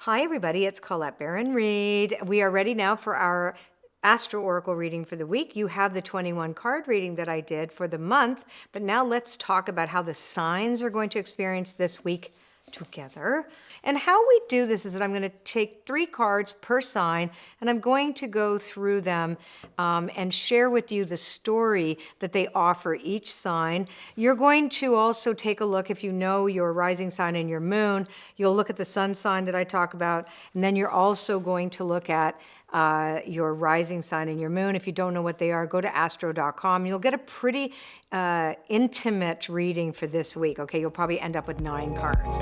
Hi, everybody. It's Colette Baron-Reid. We are ready now for our Astro Oracle reading for the week. You have the 21 card reading that I did for the month, but now let's talk about how the signs are going to experience this week together. And how we do this is that I'm going to take 3 cards per sign, and I'm going to go through them and share with you the story that they offer each sign. You're going to also take a look, if you know your rising sign and your moon, you'll look at the sun sign that I talk about, and then you're also going to look at your rising sign and your moon. If you don't know what they are, go to astro.com. You'll get a pretty intimate reading for this week. Okay, you'll probably end up with 9 cards.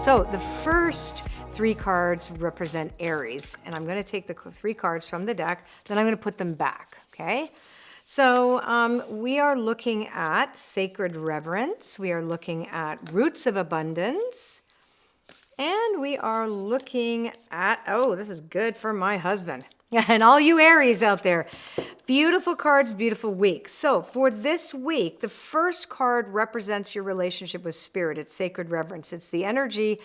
So the first 3 cards represent Aries, and I'm going to take the 3 cards from the deck, then I'm going to put them back, okay? So we are looking at Sacred Reverence, we are looking at Roots of Abundance, and we are looking at, oh, this is good for my husband. And all you Aries out there, beautiful cards, beautiful week. So for this week, the first card represents your relationship with spirit. It's Sacred Reverence. It's the energy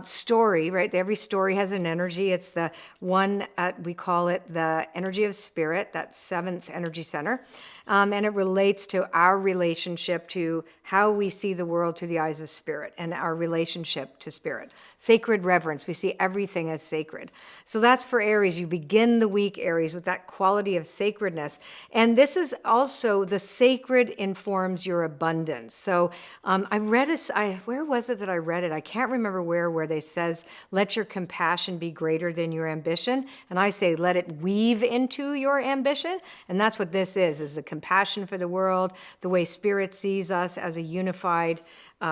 story, right? Every story has an energy. It's the one, we call it the energy of spirit, that 7th energy center. And it relates to our relationship to how we see the world through the eyes of spirit and our relationship to spirit. Sacred Reverence. We see everything as sacred. So that's for Aries. You begin the week, Aries, with that quality of sacredness. And this is also the sacred informs your abundance. So I read where was it that I read it? I can't remember where they says, let your compassion be greater than your ambition. And I say, let it weave into your ambition. And that's what this is the compassion for the world, the way spirit sees us as a unified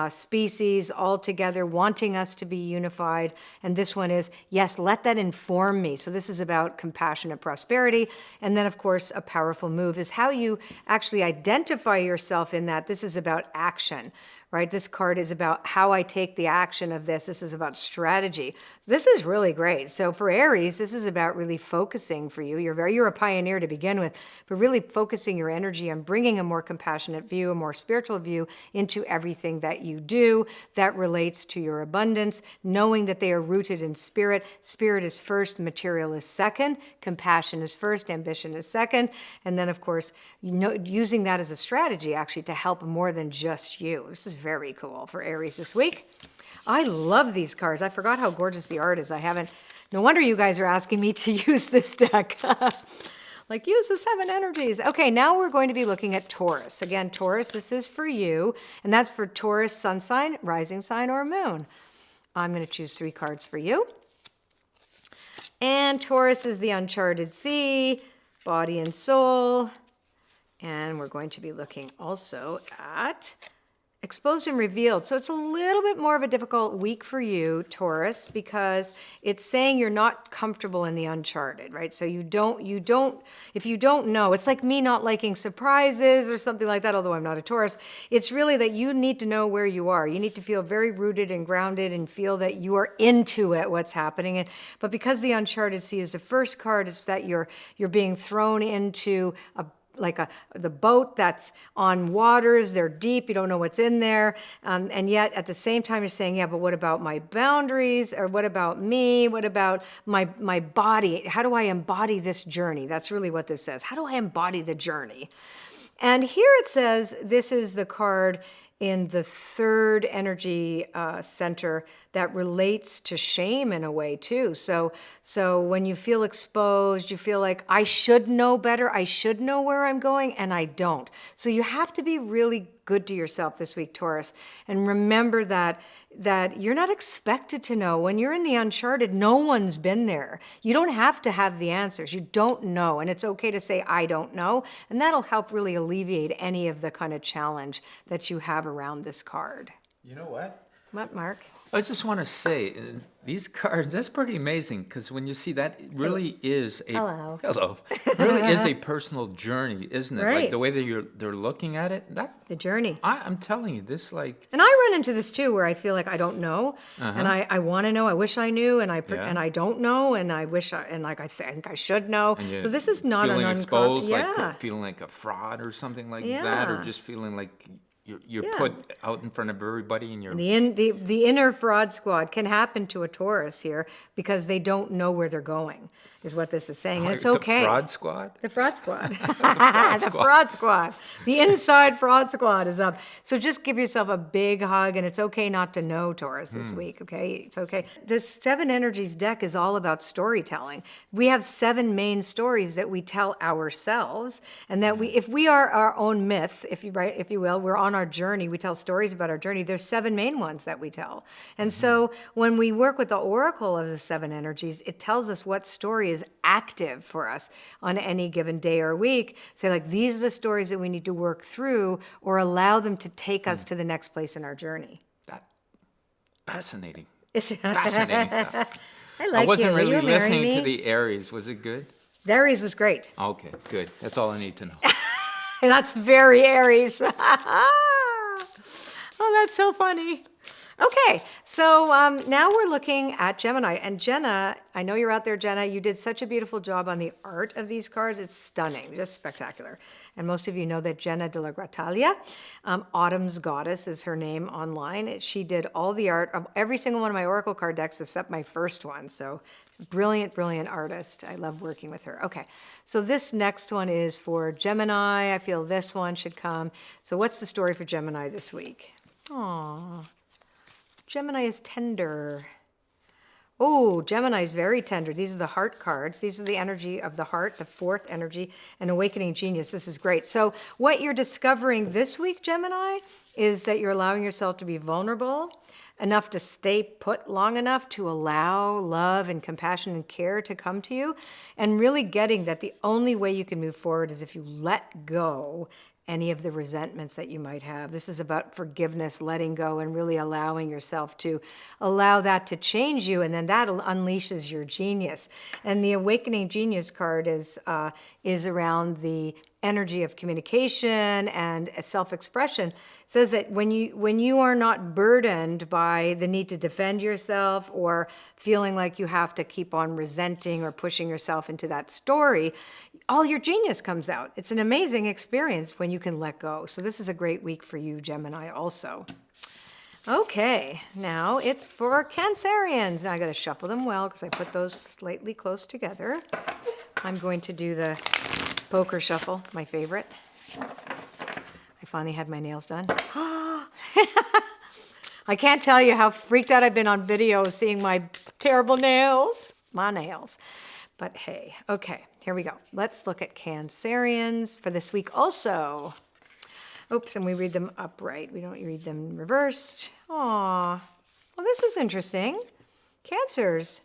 species all together, wanting us to be unified. And this one is, yes, let that inform me. So this is about compassionate prosperity. And then, of course, a powerful move is how you actually identify yourself in that. This is about action, right? This card is about how I take the action of this. This is about strategy. This is really great. So for Aries, this is about really focusing for you. You're a pioneer to begin with, but really focusing your energy on bringing a more compassionate view, a more spiritual view into everything that you do that relates to your abundance, knowing that they are rooted in spirit. Spirit is first, material is second, compassion is first, ambition is second. And then, of course, using that as a strategy actually to help more than just you. This is very cool for Aries this week. I love these cards. I forgot how gorgeous the art is. No wonder you guys are asking me to use this deck. Like, use the 7 energies. Okay, now we're going to be looking at Taurus. Again, Taurus, this is for you, and that's for Taurus, sun sign, rising sign, or moon. I'm going to choose 3 cards for you. And Taurus is the uncharted sea, body and soul. And we're going to be looking also at Exposed and Revealed. So it's a little bit more of a difficult week for you, Taurus, because it's saying you're not comfortable in the uncharted, right? So if you don't know, it's like me not liking surprises or something like that, although I'm not a Taurus. It's really that you need to know where you are. You need to feel very rooted and grounded and feel that you are into it, what's happening. But because the uncharted sea is the first card, it's that you're being thrown into the boat that's on waters, they're deep, you don't know what's in there, and yet at the same time you're saying, yeah, but what about my boundaries, or what about me, what about my body, how do I embody this journey? That's really what this says. How do I embody the journey? And here it says, this is the card in the 3rd energy center that relates to shame in a way too. So when you feel exposed, you feel like I should know better, I should know where I'm going, and I don't. So you have to be really good to yourself this week, Taurus, and remember that you're not expected to know. When you're in the uncharted, no one's been there. You don't have to have the answers. You don't know, and it's okay to say, I don't know, and that'll help really alleviate any of the kind of challenge that you have around this card. You know what? What, Mark? I just want to say, these cards, that's pretty amazing, because when you see that, it really is a... Hello. Hello. It really is a personal journey, isn't it? Right. Like, the way that they're looking at it, The journey. I'm telling you, this, like... And I run into this too, where I feel like I don't know, and I want to know. I wish I knew, and Yeah. and I don't know, and I wish and like I think I should know. and So this is not an feeling uncommon. exposed, Yeah. like feeling like a fraud or something like that, Yeah. or just feeling like you're Yeah. put out in front of everybody and you're... The inner fraud squad can happen to a Taurus here because they don't know where they're going, is what this is saying. And it's okay. The fraud squad? The fraud squad. The fraud squad. The inside fraud squad is up. So just give yourself a big hug, and it's okay not to know, Taurus, this week, okay? It's okay. This Seven Energies deck is all about storytelling. We have 7 main stories that we tell ourselves, and that if we are our own myth, if you will, we're on our journey, we tell stories about our journey. There's 7 main ones that we tell. And so when we work with the oracle of the 7 energies, it tells us what story is active for us on any given day or week. Say, like, these are the stories that we need to work through or allow them to take us to the next place in our journey. That fascinating. It's Fascinating stuff. I like I wasn't you. Will really you marry listening me? to the Aries. Was it good? Aries was great. Okay, good. That's all I need to know. That's very Aries. Oh, that's so funny. Okay, so now we're looking at Gemini. And Jenna, I know you're out there, Jenna. You did such a beautiful job on the art of these cards. It's stunning, just spectacular. And most of you know that Jenna de la Grataglia, Autumn's Goddess is her name online. She did all the art of every single one of my Oracle card decks except my first one. So brilliant, brilliant artist. I love working with her. Okay, so this next one is for Gemini. I feel this one should come. So what's the story for Gemini this week? Aww. Gemini is tender. Oh, Gemini is very tender. These are the heart cards. These are the energy of the heart, the 4th energy, and awakening genius. This is great. So what you're discovering this week, Gemini, is that you're allowing yourself to be vulnerable enough to stay put long enough to allow love and compassion and care to come to you, and really getting that the only way you can move forward is if you let go any of the resentments that you might have. This is about forgiveness, letting go, and really allowing yourself to allow that to change you, and then that unleashes your genius. And the Awakening Genius card is around the energy of communication and self-expression. It says that when you are not burdened by the need to defend yourself or feeling like you have to keep on resenting or pushing yourself into that story, all your genius comes out. It's an amazing experience when you can let go. So this is a great week for you, Gemini, also. Okay, now it's for Cancerians. Now I got to shuffle them well because I put those slightly close together. I'm going to do the poker shuffle, my favorite. I finally had my nails done. I can't tell you how freaked out I've been on video seeing my terrible nails. My nails. But hey, okay, here we go. Let's look at Cancerians for this week also. Oops, and we read them upright. We don't read them reversed. Aw, well, this is interesting. Cancers.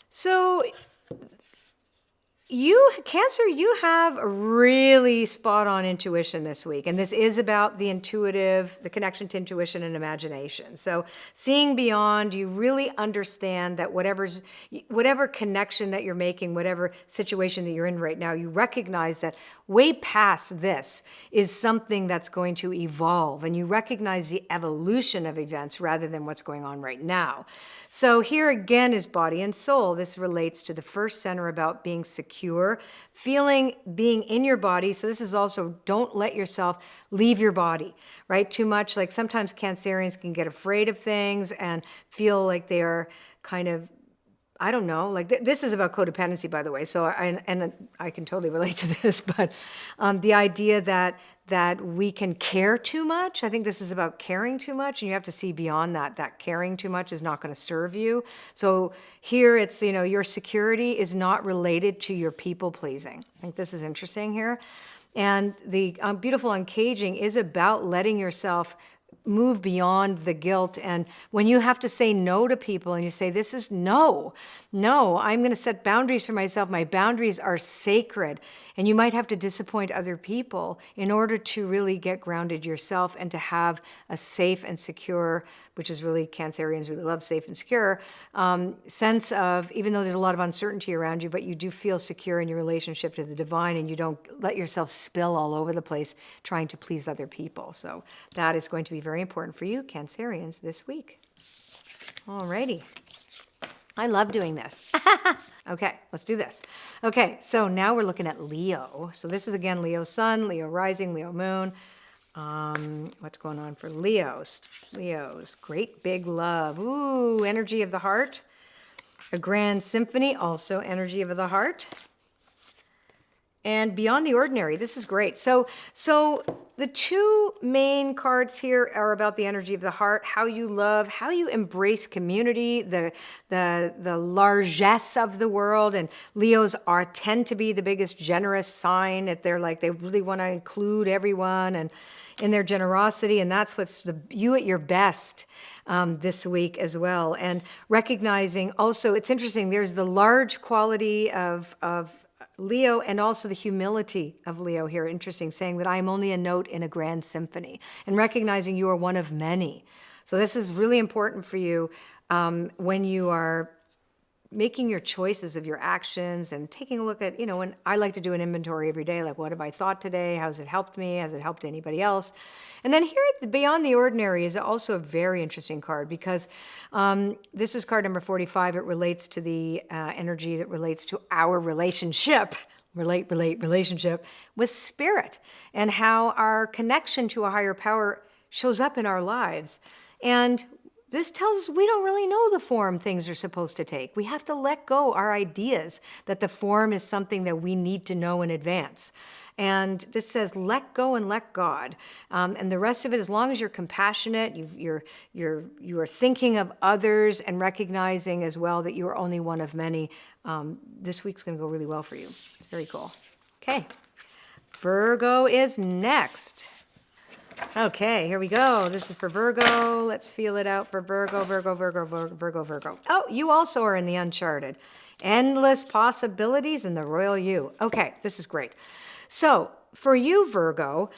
So Cancer, you have a really spot-on intuition this week, and this is about the intuitive, the connection to intuition and imagination. So seeing beyond, you really understand that whatever connection that you're making, whatever situation that you're in right now, you recognize that way past this is something that's going to evolve, and you recognize the evolution of events rather than what's going on right now. So here again is body and soul. This relates to the first center about being secure, being in your body. So this is also, don't let yourself leave your body, right? Too much. Like sometimes Cancerians can get afraid of things and feel like they are kind of, I don't know, like this is about codependency, by the way. So I can totally relate to this, but the idea that we can care too much. I think this is about caring too much, and you have to see beyond that. That caring too much is not going to serve you. So here it's, your security is not related to your people pleasing. I think this is interesting here. And the beautiful uncaging is about letting yourself move beyond the guilt. And when you have to say no to people and you say, this is no, I'm going to set boundaries for myself. My boundaries are sacred. And you might have to disappoint other people in order to really get grounded yourself and to have a safe and secure, which is really Cancerians really love safe and secure, sense of, even though there's a lot of uncertainty around you, but you do feel secure in your relationship to the divine and you don't let yourself spill all over the place trying to please other people. So that is going to be very important for you, Cancerians, this week. Alrighty. I love doing this. Okay, let's do this. Okay, so now we're looking at Leo. So this is again Leo Sun, Leo Rising, Leo Moon. What's going on for Leos? Leos, great big love. Ooh, energy of the heart. A grand symphony, also energy of the heart. And beyond the ordinary, this is great. So the two main cards here are about the energy of the heart, how you love, how you embrace community, the largesse of the world. And Leos tend to be the biggest generous sign. That they're like, they really want to include everyone and in their generosity. And that's what's you at your best this week as well. And recognizing also, it's interesting, there's the large quality of Leo and also the humility of Leo here. Interesting, saying that I am only a note in a grand symphony and recognizing you are one of many. So this is really important for you when you are making your choices of your actions and taking a look at, when I like to do an inventory every day, like what have I thought today? How's it helped me? Has it helped anybody else? And then here at Beyond the Ordinary is also a very interesting card because this is card number 45. It relates to the energy that relates to our relationship, relationship with spirit and how our connection to a higher power shows up in our lives. And this tells us we don't really know the form things are supposed to take. We have to let go our ideas that the form is something that we need to know in advance. And this says, let go and let God. And the rest of it, as long as you're compassionate, you are thinking of others and recognizing as well that you are only one of many, this week's going to go really well for you. It's very cool. Okay, Virgo is next. Okay, here we go. This is for Virgo. Let's feel it out for Virgo, Virgo. Oh, you also are in the uncharted. Endless possibilities in the royal you. Okay, this is great. So for you, Virgo,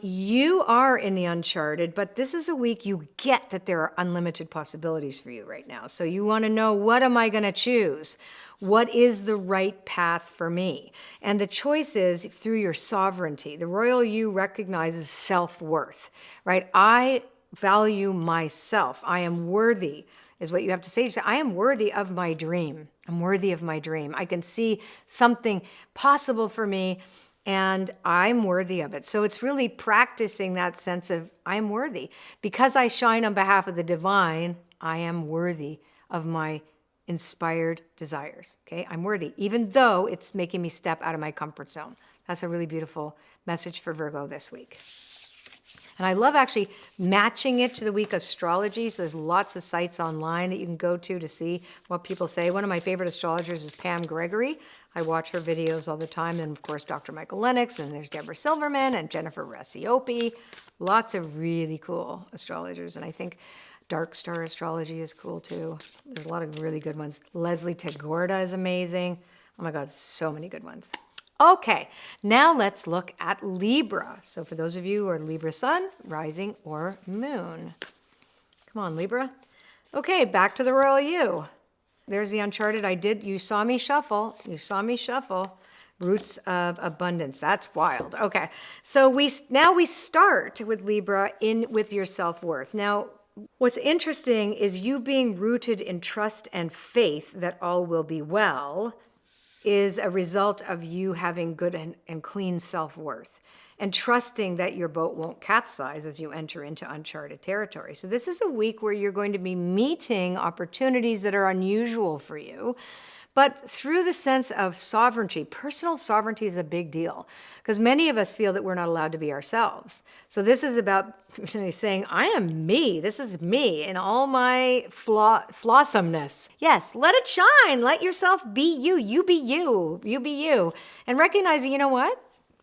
you are in the uncharted, but this is a week you get that there are unlimited possibilities for you right now. So you want to know, what am I going to choose? What is the right path for me? And the choice is through your sovereignty. The royal you recognizes self-worth, right? I value myself. I am worthy, is what you have to say. You say, I am worthy of my dream. I'm worthy of my dream. I can see something possible for me, and I'm worthy of it. So it's really practicing that sense of I'm worthy. Because I shine on behalf of the divine, I am worthy of my inspired desires. Okay, I'm worthy, even though it's making me step out of my comfort zone. That's a really beautiful message for Virgo this week. And I love actually matching it to the week astrology. So there's lots of sites online that you can go to see what people say. One of my favorite astrologers is Pam Gregory. I watch her videos all the time. And of course, Dr. Michael Lennox, and there's Deborah Silverman and Jennifer Rassiopi. Lots of really cool astrologers. And I think Dark Star Astrology is cool too. There's a lot of really good ones. Leslie Tagorda is amazing. Oh my God, so many good ones. Okay, now let's look at Libra. So for those of you who are Libra Sun, Rising, or Moon. Come on, Libra. Okay, back to the royal you. There's the uncharted. You saw me shuffle. Roots of abundance. That's wild. Okay, so now we start with Libra with your self-worth. Now, what's interesting is you being rooted in trust and faith that all will be well is a result of you having good and clean self-worth and trusting that your boat won't capsize as you enter into uncharted territory. So this is a week where you're going to be meeting opportunities that are unusual for you, but through the sense of sovereignty. Personal sovereignty is a big deal because many of us feel that we're not allowed to be ourselves. So this is about saying, I am me. This is me in all my flawsomeness. Yes, let it shine. Let yourself be you. You be you. You be you. And recognizing, you know what?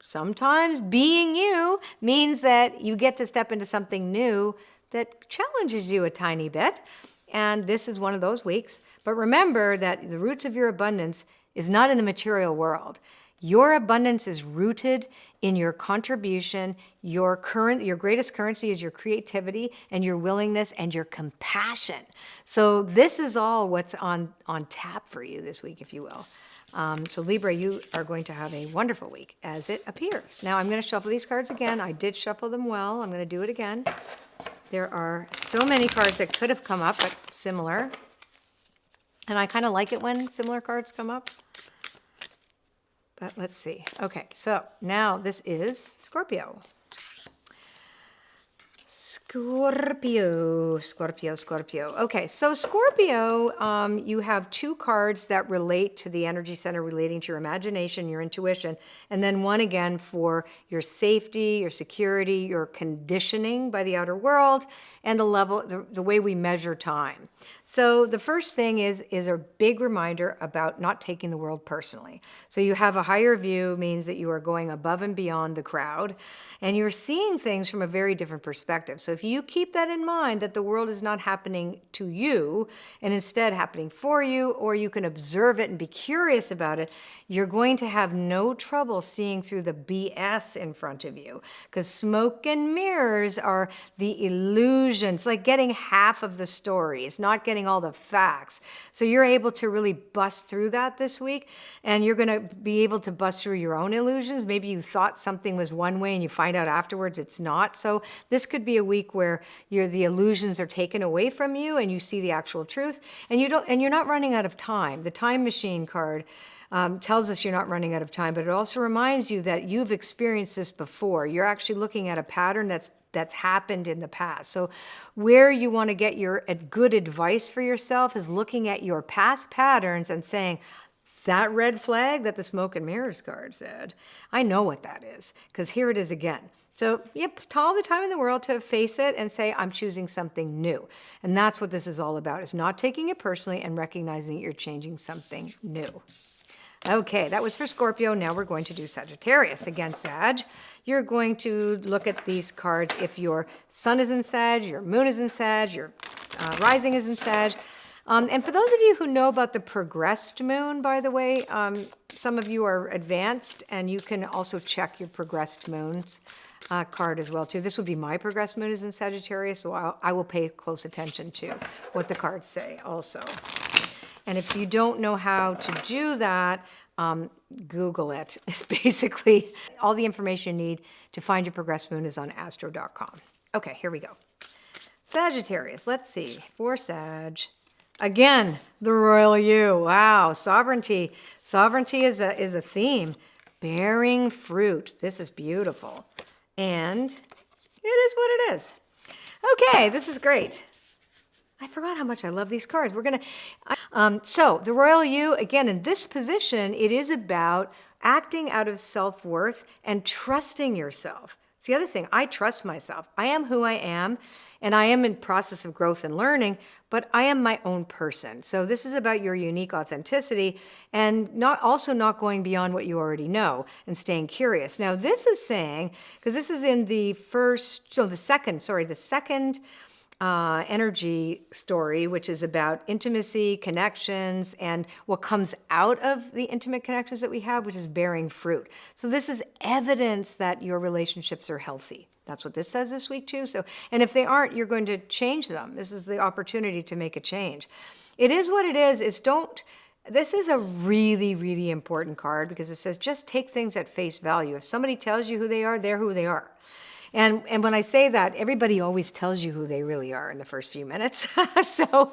sometimes being you means that you get to step into something new that challenges you a tiny bit. And this is one of those weeks. But remember that the roots of your abundance is not in the material world. Your abundance is rooted in your contribution. Your greatest currency is your creativity and your willingness and your compassion. So this is all what's on tap for you this week, if you will. So Libra, you are going to have a wonderful week as it appears. Now I'm going to shuffle these cards again. I did shuffle them well. I'm going to do it again. There are so many cards that could have come up, but similar. And I kind of like it when similar cards come up. But let's see. Okay, so now this is Scorpio. Scorpio. Okay, so Scorpio, you have two cards that relate to the energy center, relating to your imagination, your intuition, and then one again for your safety, your security, your conditioning by the outer world, and the way we measure time. So the first thing is a big reminder about not taking the world personally. So you have a higher view means that you are going above and beyond the crowd, and you're seeing things from a very different perspective. So if you keep that in mind, that the world is not happening to you and instead happening for you, or you can observe it and be curious about it, you're going to have no trouble seeing through the BS in front of you, because smoke and mirrors are the illusions, like getting half of the story. It's not getting all the facts. So you're able to really bust through that this week, and you're going to be able to bust through your own illusions. Maybe you thought something was one way and you find out afterwards it's not. So this could be a week where the illusions are taken away from you and you see the actual truth, and you're not running out of time. The time machine card tells us you're not running out of time, but it also reminds you that you've experienced this before. You're actually looking at a pattern that's happened in the past. So where you want to get your good advice for yourself is looking at your past patterns and saying, that red flag that the smoke and mirrors card said, I know what that is, because here it is again. So yep, all the time in the world to face it and say, I'm choosing something new. And that's what this is all about, is not taking it personally and recognizing that you're changing something new. Okay, that was for Scorpio. Now we're going to do Sagittarius. Again, Sag, you're going to look at these cards if your sun is in Sag, your moon is in Sag, your rising is in Sag. And for those of you who know about the progressed moon, by the way, some of you are advanced, and you can also check your progressed moons card as well, too. This would be my progressed moon is in Sagittarius, so I will pay close attention to what the cards say also. And if you don't know how to do that, Google it. It's basically all the information you need to find your progressed moon is on astro.com. Okay, here we go. Sagittarius, let's see, for Sag. Again, the royal you. Wow, sovereignty. Sovereignty is a theme. Bearing fruit. This is beautiful. And it is what it is. Okay, this is great. I forgot how much I love these cards. We're going to... So, the royal you, again, in this position, it is about acting out of self-worth and trusting yourself. It's the other thing. I trust myself. I am who I am, and I am in process of growth and learning, but I am my own person. So this is about your unique authenticity and not going beyond what you already know and staying curious. Now, this is saying, because this is in the second energy story, which is about intimacy, connections, and what comes out of the intimate connections that we have, which is bearing fruit. So this is evidence that your relationships are healthy. That's what this says this week too. So, and if they aren't, you're going to change them. This is the opportunity to make a change. It is what it is. This is a really, really important card, because it says just take things at face value. If somebody tells you who they are, they're who they are. And when I say that, everybody always tells you who they really are in the first few minutes. So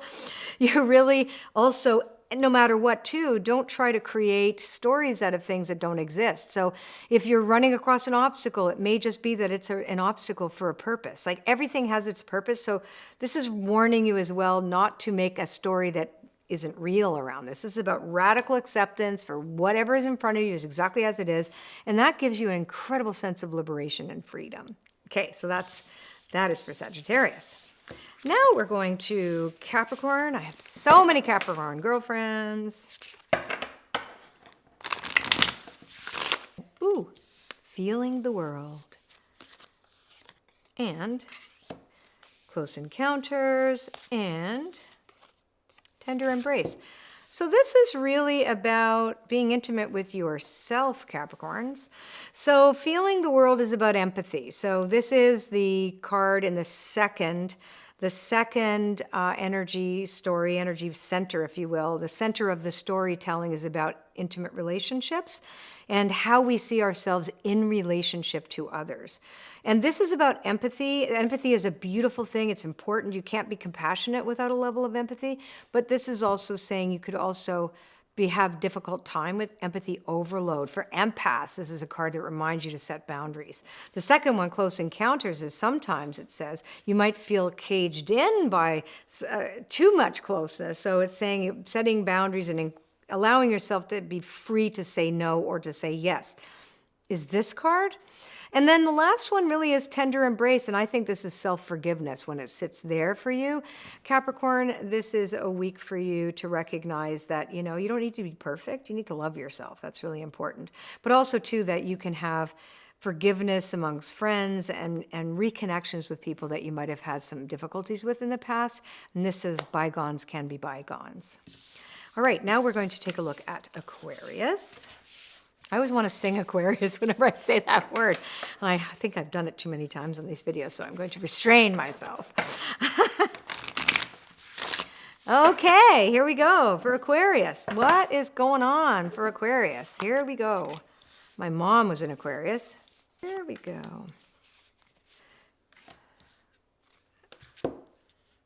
you really also, no matter what too, don't try to create stories out of things that don't exist. So if you're running across an obstacle, it may just be that it's an obstacle for a purpose. Like everything has its purpose. So this is warning you as well not to make a story that isn't real around this. This is about radical acceptance for whatever is in front of you is exactly as it is. And that gives you an incredible sense of liberation and freedom. Okay, so that is for Sagittarius. Now we're going to Capricorn. I have so many Capricorn girlfriends. Ooh, feeling the world. And close encounters and tender embrace. So this is really about being intimate with yourself, Capricorns. So feeling the world is about empathy. So this is the card in the second energy story, energy center, if you will. The center of the storytelling is about intimate relationships and how we see ourselves in relationship to others. And this is about empathy. Empathy is a beautiful thing. It's important. You can't be compassionate without a level of empathy. But this is also saying you could also have difficult time with empathy overload. For empaths, this is a card that reminds you to set boundaries. The second one, close encounters, is sometimes it says you might feel caged in by too much closeness. So it's saying setting boundaries and allowing yourself to be free to say no or to say yes. Is this card? And then the last one really is tender embrace, and I think this is self-forgiveness when it sits there for you. Capricorn, this is a week for you to recognize that, you don't need to be perfect. You need to love yourself. That's really important. But also, too, that you can have forgiveness amongst friends and reconnections with people that you might have had some difficulties with in the past. And this says bygones can be bygones. All right, now we're going to take a look at Aquarius. I always want to sing Aquarius whenever I say that word. And I think I've done it too many times in these videos, so I'm going to restrain myself. Okay, here we go for Aquarius. What is going on for Aquarius? Here we go. My mom was an Aquarius. Here we go.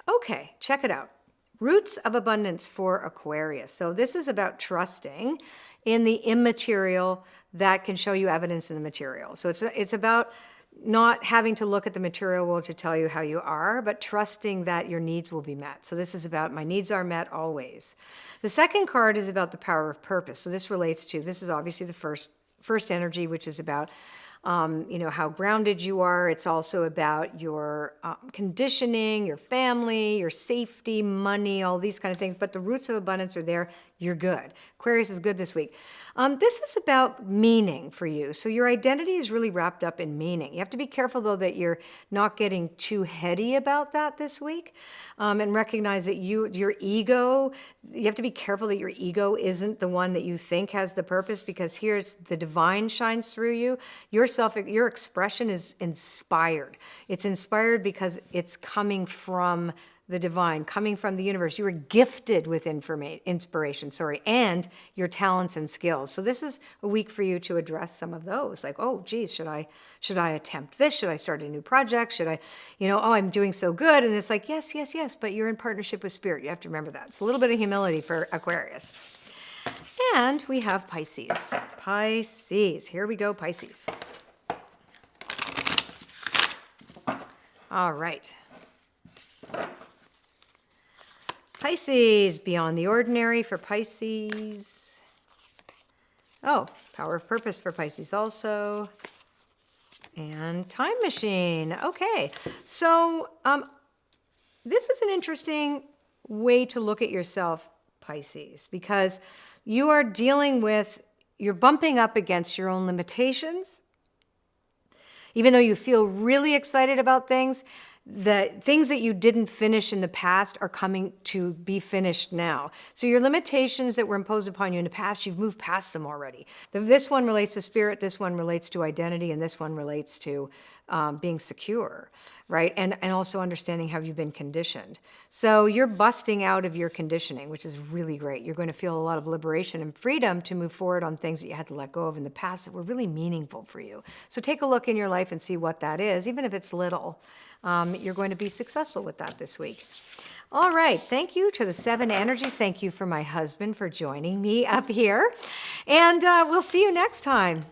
Okay, check it out. Roots of abundance for Aquarius. So this is about trusting in the immaterial that can show you evidence in the material. So it's about not having to look at the material world to tell you how you are, but trusting that your needs will be met. So this is about my needs are met always. The second card is about the power of purpose. So this is obviously the first energy, which is about how grounded you are. It's also about your conditioning, your family, your safety, money, all these kind of things. But the roots of abundance are there. You're good. Aquarius is good this week. This is about meaning for you. So your identity is really wrapped up in meaning. You have to be careful, though, that you're not getting too heady about that this week, and recognize that your ego, you have to be careful that your ego isn't the one that you think has the purpose, because here it's the divine shines through you. Your expression is inspired. It's inspired because it's coming from the divine, coming from the universe. You were gifted with inspiration, and your talents and skills. So this is a week for you to address some of those. Like, oh, geez, should I attempt this? Should I start a new project? Should I, I'm doing so good. And it's like, yes, but you're in partnership with Spirit. You have to remember that. It's a little bit of humility for Aquarius. And we have Pisces. Pisces, here we go, Pisces. All right. Pisces, beyond the ordinary for Pisces. Oh, power of purpose for Pisces also. And time machine. Okay, so this is an interesting way to look at yourself, Pisces, because you're bumping up against your own limitations. Even though you feel really excited about things, the things that you didn't finish in the past are coming to be finished now. So your limitations that were imposed upon you in the past, you've moved past them already. This one relates to spirit, this one relates to identity, and this one relates to being secure, right? And also understanding how you've been conditioned. So you're busting out of your conditioning, which is really great. You're going to feel a lot of liberation and freedom to move forward on things that you had to let go of in the past that were really meaningful for you. So take a look in your life and see what that is, even if it's little. You're going to be successful with that this week. All right, thank you to the 7 energies. Thank you for my husband for joining me up here. And we'll see you next time.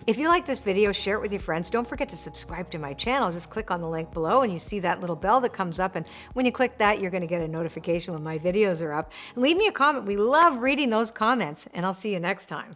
If you like this video, share it with your friends. Don't forget to subscribe to my channel. Just click on the link below and you see that little bell that comes up. And when you click that, you're going to get a notification when my videos are up. And leave me a comment. We love reading those comments. And I'll see you next time.